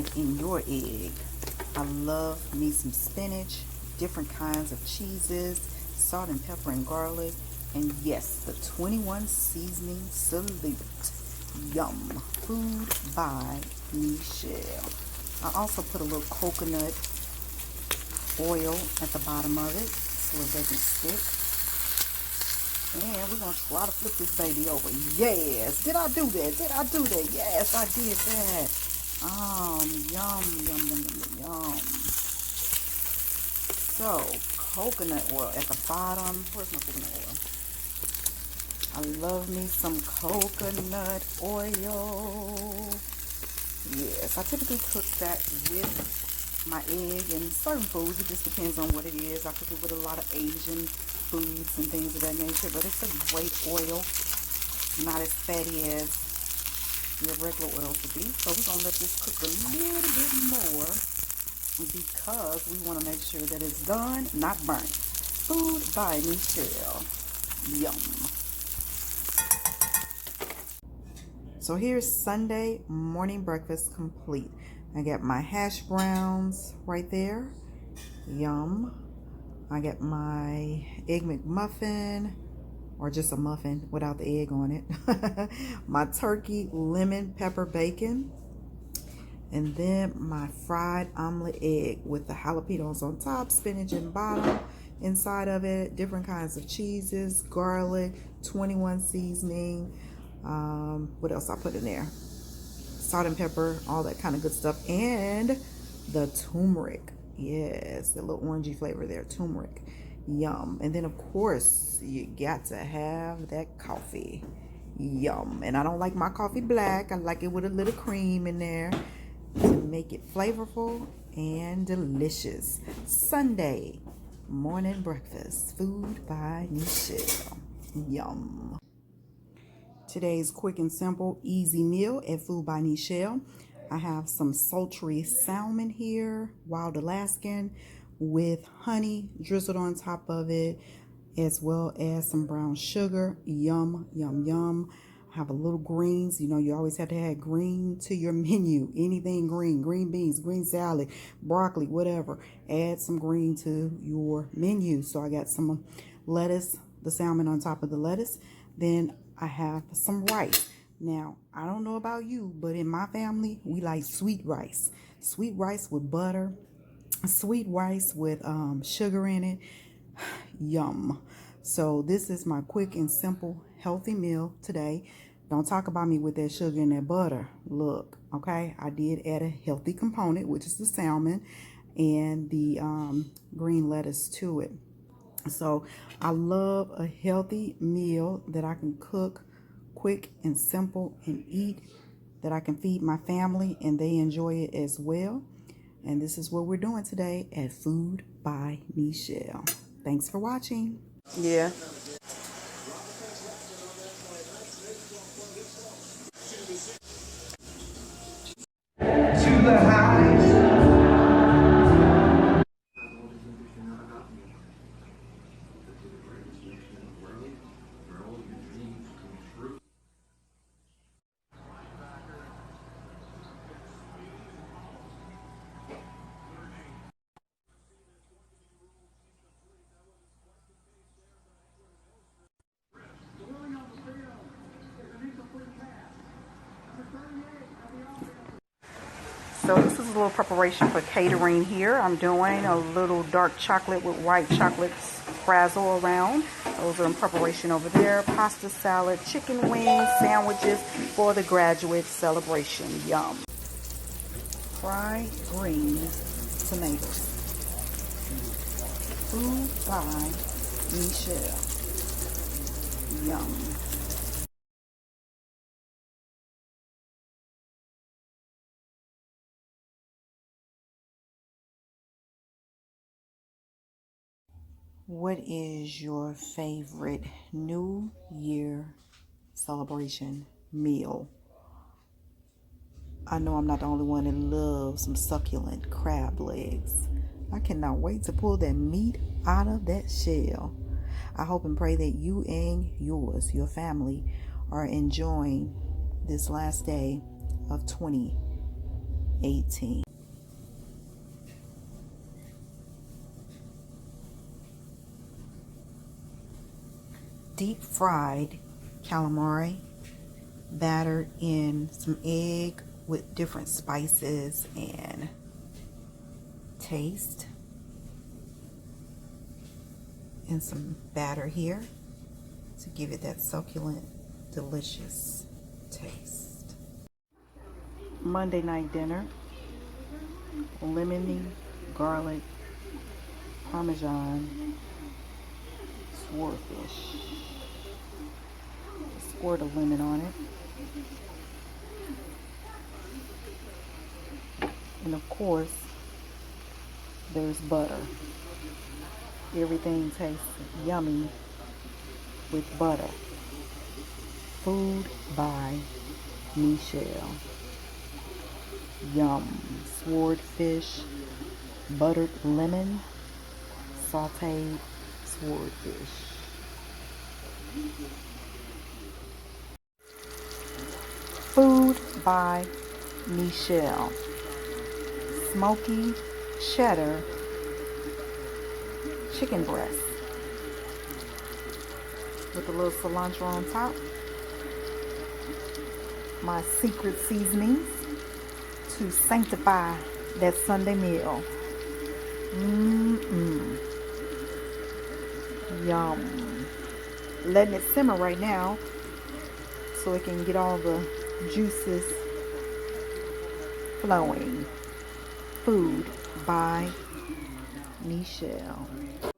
like in your egg? I love me some spinach, different kinds of cheeses, salt and pepper and garlic, and yes, the 21 seasoning salute. Yum. Food by Nichelle. I also put a little coconut oil at the bottom of it so it doesn't stick. And we're going to try to flip this baby over. Yes. Did I do that? Did I do that? Yes, I did that. Yum, yum, yum, yum, yum. So, coconut oil at the bottom. Where's my coconut oil? I love me some coconut oil. Yes, I typically cook that with my egg and certain foods. It just depends on what it is. I cook it with a lot of Asian foods and things of that nature, but it's a great oil, not as fatty as your regular oil would be. So we're gonna let this cook a little bit more because we want to make sure that it's done, not burnt. Food by Nichelle. Yum. So here's Sunday morning breakfast complete. I got my hash browns right there. Yum. I got my egg McMuffin, or just a muffin without the egg on it. My turkey lemon pepper bacon. And then my fried omelet egg with the jalapenos on top, spinach and bottom inside of it, different kinds of cheeses, garlic, 21 seasoning. What else I put in there? Salt and pepper, all that kind of good stuff. And the turmeric. Yes, the little orangey flavor there, turmeric. Yum. And then of course you got to have that coffee. Yum. And I don't like my coffee black. I like it with a little cream in there to make it flavorful and delicious. Sunday morning breakfast. Food by Nichelle. Yum. Today's quick and simple, easy meal at Food by Nichelle. I have some sultry salmon here, wild Alaskan, with honey drizzled on top of it, as well as some brown sugar. Yum, yum, yum. I have a little greens. You know, you always have to add green to your menu. Anything green, green beans, green salad, broccoli, whatever. Add some green to your menu. So I got some lettuce, the salmon on top of the lettuce. Then I have some rice. Now, I don't know about you, but in my family, we like sweet rice. Sweet rice with butter, sweet rice with sugar in it. Yum. So this is my quick and simple healthy meal today. Don't talk about me with that sugar and that butter. Look, okay, I did add a healthy component, which is the salmon and the green lettuce to it. So I love a healthy meal that I can cook quick and simple and eat, that I can feed my family and they enjoy it as well. And this is what we're doing today at Food by Nichelle. Thanks for watching. Yeah. To the highest. So this is a little preparation for catering here. I'm doing a little dark chocolate with white chocolate frazzle around. Those are in preparation over there. Pasta salad, chicken wings, sandwiches for the graduate celebration. Yum. Fried green tomatoes. Food by Nichelle. Yum. What is your favorite New Year celebration meal? I know I'm not the only one that loves some succulent crab legs. I cannot wait to pull that meat out of that shell. I hope and pray that you and yours, your family, are enjoying this last day of 2020 $18. Deep fried calamari battered in some egg with different spices and taste, and some batter here to give it that succulent, delicious taste. Monday night dinner: lemony garlic parmesan swordfish. Squirt of lemon on it. And of course, there's butter. Everything tastes yummy with butter. Food by Nichelle. Yum. Swordfish, buttered lemon, sauteed swordfish. Food by Nichelle. Smoky cheddar chicken breast with a little cilantro on top. My secret seasonings to sanctify that Sunday meal. Yum. Letting it simmer right now so it can get all the juices flowing. Food by Nichelle.